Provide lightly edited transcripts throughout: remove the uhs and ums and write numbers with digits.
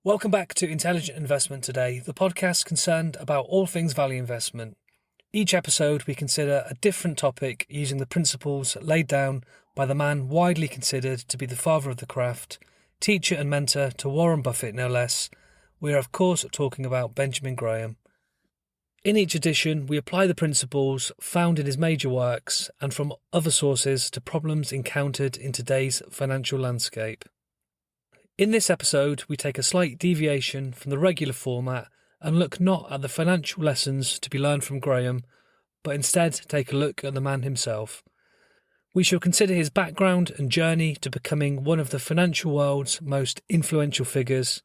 Welcome back to Intelligent Investment Today, the podcast concerned about all things value investment. Each episode we consider a different topic using the principles laid down by the man widely considered to be the father of the craft, teacher and mentor to Warren Buffett no less. We are of course talking about Benjamin Graham. In each edition we apply the principles found in his major works and from other sources to problems encountered in today's financial landscape. In this episode, we take a slight deviation from the regular format and look not at the financial lessons to be learned from Graham, but instead take a look at the man himself. We shall consider his background and journey to becoming one of the financial world's most influential figures,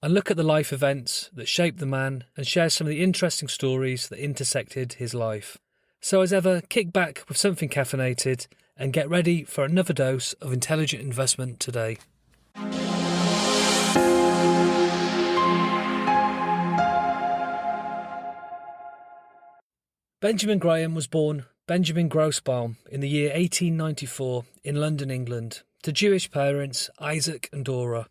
and look at the life events that shaped the man and share some of the interesting stories that intersected his life. So as ever, kick back with something caffeinated and get ready for another dose of intelligent investment today. Benjamin Graham was born Benjamin Grossbaum in the year 1894 in London, England, to Jewish parents Isaac and Dora.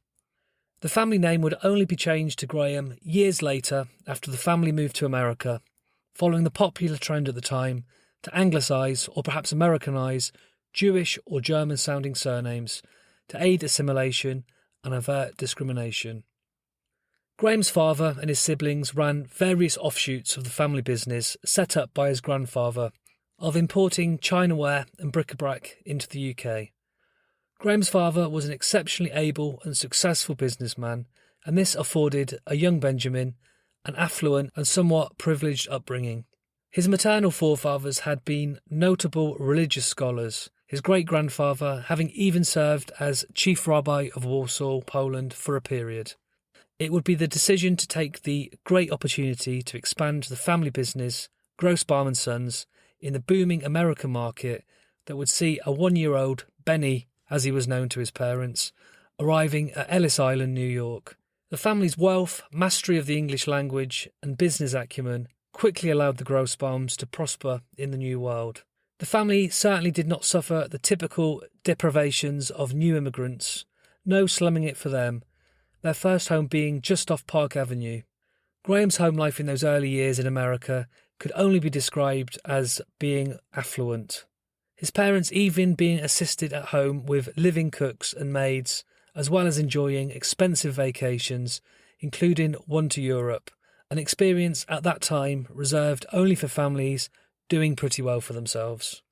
The family name would only be changed to Graham years later after the family moved to America, following the popular trend at the time to anglicise or perhaps Americanise Jewish or German-sounding surnames to aid assimilation and avert discrimination. Graham's father and his siblings ran various offshoots of the family business set up by his grandfather of importing chinaware and bric-a-brac into the UK. Graham's father was an exceptionally able and successful businessman, and this afforded a young Benjamin an affluent and somewhat privileged upbringing. His maternal forefathers had been notable religious scholars, his great-grandfather having even served as chief rabbi of Warsaw, Poland, for a period. It would be the decision to take the great opportunity to expand the family business, Grossbaum & Sons, in the booming American market that would see a one-year-old, Benny, as he was known to his parents, arriving at Ellis Island, New York. The family's wealth, mastery of the English language and business acumen quickly allowed the Grossbaums to prosper in the new world. The family certainly did not suffer the typical deprivations of new immigrants, no slumming it for them, their first home being just off Park Avenue. Graham's home life in those early years in America could only be described as being affluent, his parents even being assisted at home with living cooks and maids, as well as enjoying expensive vacations, including one to Europe, an experience at that time reserved only for families doing pretty well for themselves.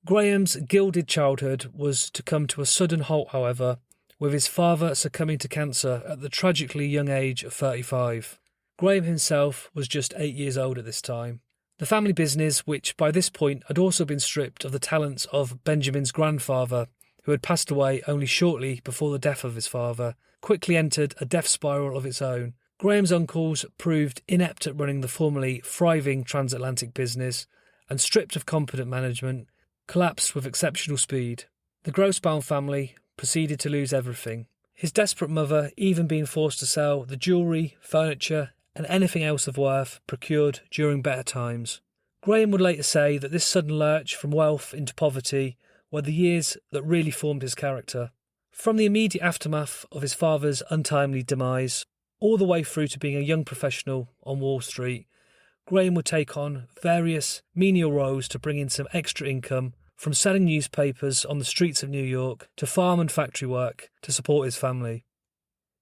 Graham's gilded childhood was to come to a sudden halt, however, with his father succumbing to cancer at the tragically young age of 35. Graham himself was just 8 years old at this time. The family business, which by this point had also been stripped of the talents of Benjamin's grandfather, who had passed away only shortly before the death of his father, quickly entered a death spiral of its own. Graham's uncles proved inept at running the formerly thriving transatlantic business, and stripped of competent management, collapsed with exceptional speed. The Grossbaum family proceeded to lose everything, his desperate mother even being forced to sell the jewellery, furniture and anything else of worth procured during better times. Graham would later say that this sudden lurch from wealth into poverty were the years that really formed his character. From the immediate aftermath of his father's untimely demise, all the way through to being a young professional on Wall Street, Graham would take on various menial roles to bring in some extra income, from selling newspapers on the streets of New York to farm and factory work to support his family.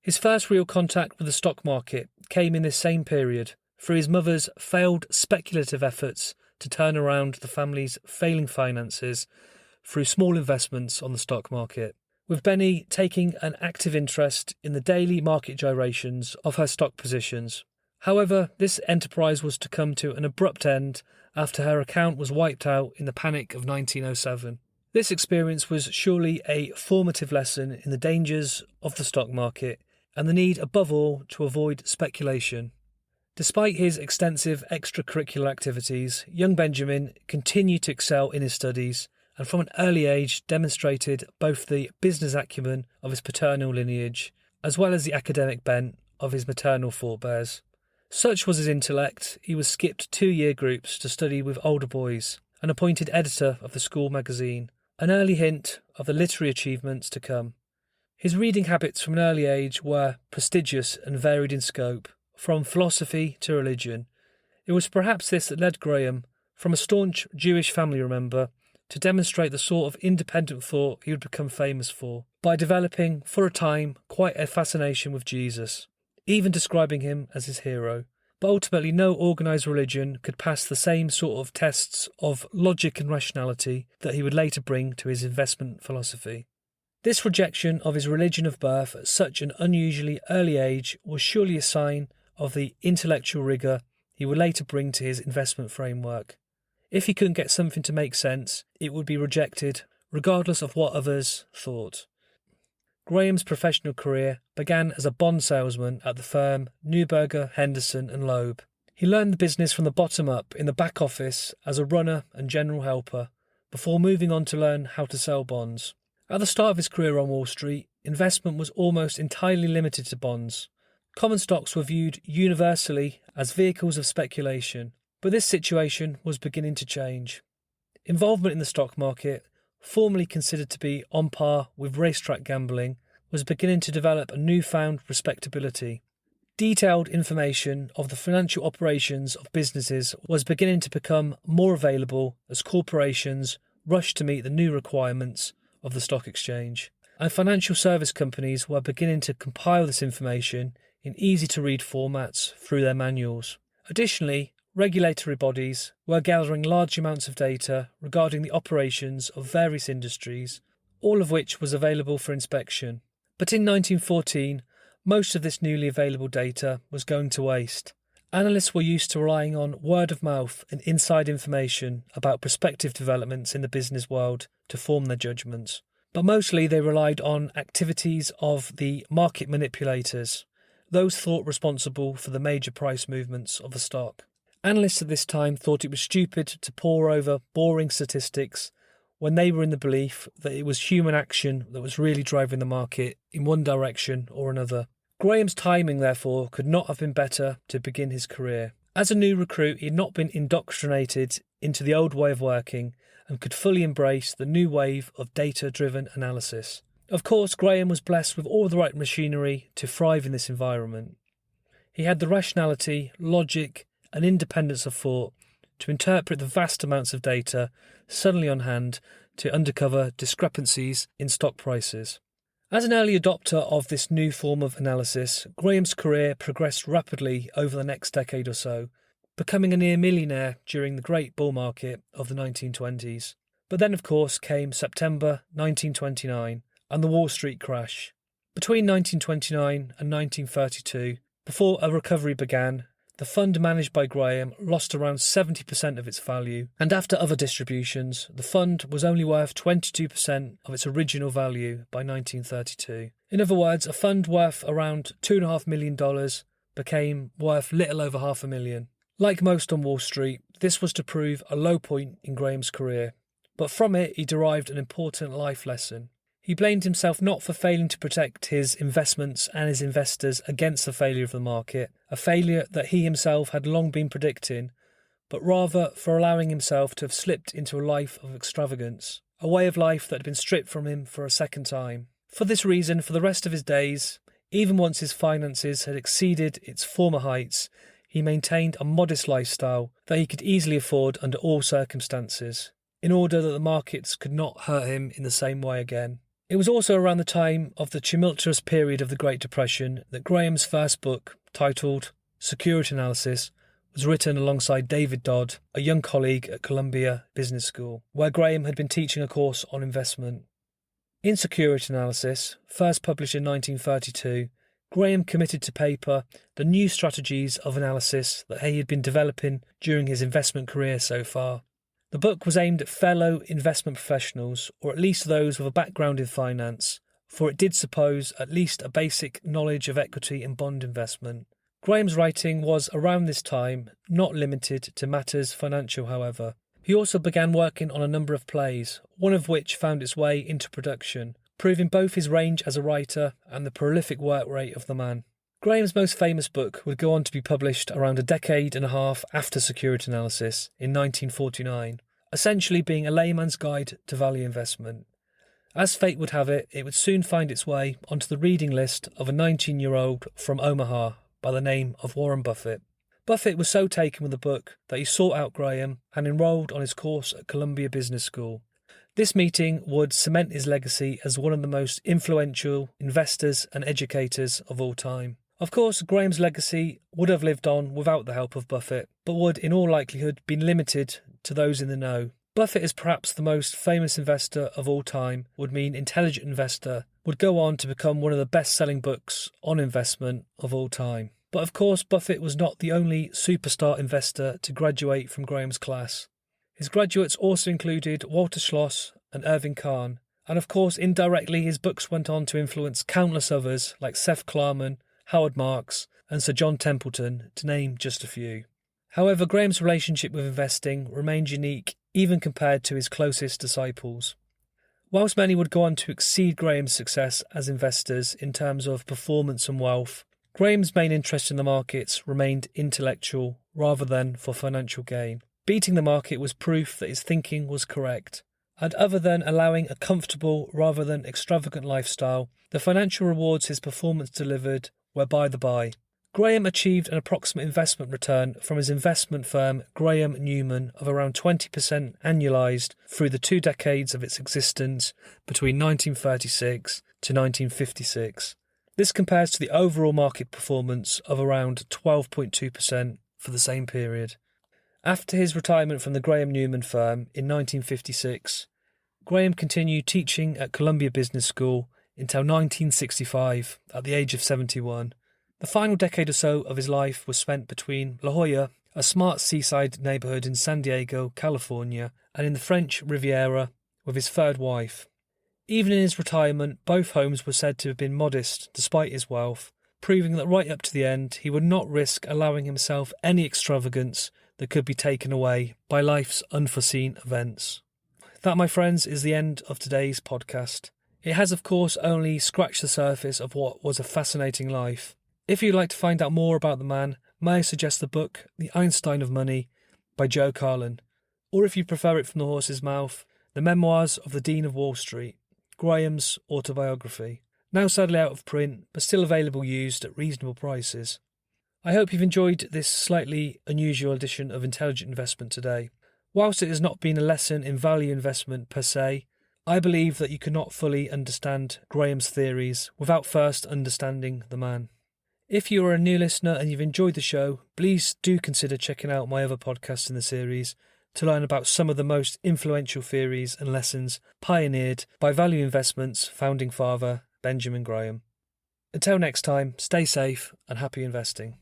His first real contact with the stock market came in this same period through his mother's failed speculative efforts to turn around the family's failing finances through small investments on the stock market, with Benny taking an active interest in the daily market gyrations of her stock positions. However, this enterprise was to come to an abrupt end after her account was wiped out in the panic of 1907. This experience was surely a formative lesson in the dangers of the stock market and the need, above all, to avoid speculation. Despite his extensive extracurricular activities, young Benjamin continued to excel in his studies and from an early age demonstrated both the business acumen of his paternal lineage as well as the academic bent of his maternal forebears. Such was his intellect, he was skipped 2-year groups to study with older boys and appointed editor of the school magazine, an early hint of the literary achievements to come. His reading habits from an early age were prestigious and varied in scope, from philosophy to religion. It was perhaps this that led Graham, from a staunch Jewish family member, to demonstrate the sort of independent thought he would become famous for, by developing, for a time, quite a fascination with Jesus, even describing him as his hero. But ultimately no organised religion could pass the same sort of tests of logic and rationality that he would later bring to his investment philosophy. This rejection of his religion of birth at such an unusually early age was surely a sign of the intellectual rigour he would later bring to his investment framework. If he couldn't get something to make sense, it would be rejected, regardless of what others thought. Graham's professional career began as a bond salesman at the firm Neuberger, Henderson and Loeb. He learned the business from the bottom up in the back office as a runner and general helper, before moving on to learn how to sell bonds. At the start of his career on Wall Street, investment was almost entirely limited to bonds. Common stocks were viewed universally as vehicles of speculation, but this situation was beginning to change. Involvement in the stock market, formerly considered to be on par with racetrack gambling, was beginning to develop a newfound respectability. Detailed information of the financial operations of businesses was beginning to become more available as corporations rushed to meet the new requirements of the stock exchange, and financial service companies were beginning to compile this information in easy-to-read formats through their manuals. Additionally, regulatory bodies were gathering large amounts of data regarding the operations of various industries, all of which was available for inspection. But in 1914, most of this newly available data was going to waste. Analysts were used to relying on word of mouth and inside information about prospective developments in the business world to form their judgments. But mostly they relied on activities of the market manipulators, those thought responsible for the major price movements of a stock. Analysts at this time thought it was stupid to pore over boring statistics when they were in the belief that it was human action that was really driving the market in one direction or another. Graham's timing, therefore, could not have been better to begin his career. As a new recruit, he had not been indoctrinated into the old way of working and could fully embrace the new wave of data-driven analysis. Of course, Graham was blessed with all the right machinery to thrive in this environment. He had the rationality, logic, and independence of thought to interpret the vast amounts of data suddenly on hand to uncover discrepancies in stock prices. As an early adopter of this new form of analysis, Graham's career progressed rapidly over the next decade or so, becoming a near millionaire during the great bull market of the 1920s. But then, of course, came September 1929 and the Wall Street crash. Between 1929 and 1932, before a recovery began, the fund managed by Graham lost around 70% of its value, and after other distributions, the fund was only worth 22% of its original value by 1932. In other words, a fund worth around $2.5 million became worth little over $500,000. Like most on Wall Street, this was to prove a low point in Graham's career, but from it he derived an important life lesson. He blamed himself not for failing to protect his investments and his investors against the failure of the market, a failure that he himself had long been predicting, but rather for allowing himself to have slipped into a life of extravagance, a way of life that had been stripped from him for a second time. For this reason, for the rest of his days, even once his finances had exceeded its former heights, he maintained a modest lifestyle that he could easily afford under all circumstances, in order that the markets could not hurt him in the same way again. It was also around the time of the tumultuous period of the Great Depression that Graham's first book, titled Security Analysis, was written alongside David Dodd, a young colleague at Columbia Business School, where Graham had been teaching a course on investment. In Security Analysis, first published in 1932, Graham committed to paper the new strategies of analysis that he had been developing during his investment career so far. The book was aimed at fellow investment professionals, or at least those with a background in finance, for it did suppose at least a basic knowledge of equity and bond investment. Graham's writing was, around this time, not limited to matters financial, however. He also began working on a number of plays, one of which found its way into production, proving both his range as a writer and the prolific work rate of the man. Graham's most famous book would go on to be published around a decade and a half after Security Analysis in 1949, essentially being a layman's guide to value investment. As fate would have it, it would soon find its way onto the reading list of a 19-year-old from Omaha by the name of Warren Buffett. Buffett was so taken with the book that he sought out Graham and enrolled on his course at Columbia Business School. This meeting would cement his legacy as one of the most influential investors and educators of all time. Of course, Graham's legacy would have lived on without the help of Buffett, but would in all likelihood been limited to those in the know. Buffett is perhaps the most famous investor of all time, would mean Intelligent Investor, would go on to become one of the best-selling books on investment of all time. But of course, Buffett was not the only superstar investor to graduate from Graham's class. His graduates also included Walter Schloss and Irving Kahn, and of course, indirectly, his books went on to influence countless others like Seth Klarman, Howard Marks, and Sir John Templeton, to name just a few. However, Graham's relationship with investing remained unique even compared to his closest disciples. Whilst many would go on to exceed Graham's success as investors in terms of performance and wealth, Graham's main interest in the markets remained intellectual rather than for financial gain. Beating the market was proof that his thinking was correct. And other than allowing a comfortable rather than extravagant lifestyle, the financial rewards his performance delivered were by the by. Graham achieved an approximate investment return from his investment firm Graham Newman of around 20% annualised through the 2 decades of its existence between 1936 to 1956. This compares to the overall market performance of around 12.2% for the same period. After his retirement from the Graham Newman firm in 1956, Graham continued teaching at Columbia Business School until 1965 at the age of 71. The final decade or so of his life was spent between La Jolla, a smart seaside neighbourhood in San Diego, California, and in the French Riviera with his third wife. Even in his retirement, both homes were said to have been modest despite his wealth, proving that right up to the end he would not risk allowing himself any extravagance that could be taken away by life's unforeseen events. That, my friends, is the end of today's podcast. It has, of course, only scratched the surface of what was a fascinating life. If you'd like to find out more about the man, may I suggest the book The Einstein of Money by Joe Carlin, or if you prefer it from the horse's mouth, The Memoirs of the Dean of Wall Street, Graham's autobiography, now sadly out of print but still available used at reasonable prices. I hope you've enjoyed this slightly unusual edition of Intelligent Investment today. Whilst it has not been a lesson in value investment per se, I believe that you cannot fully understand Graham's theories without first understanding the man. If you are a new listener and you've enjoyed the show, please do consider checking out my other podcasts in the series to learn about some of the most influential theories and lessons pioneered by value investment's founding father, Benjamin Graham. Until next time, stay safe and happy investing.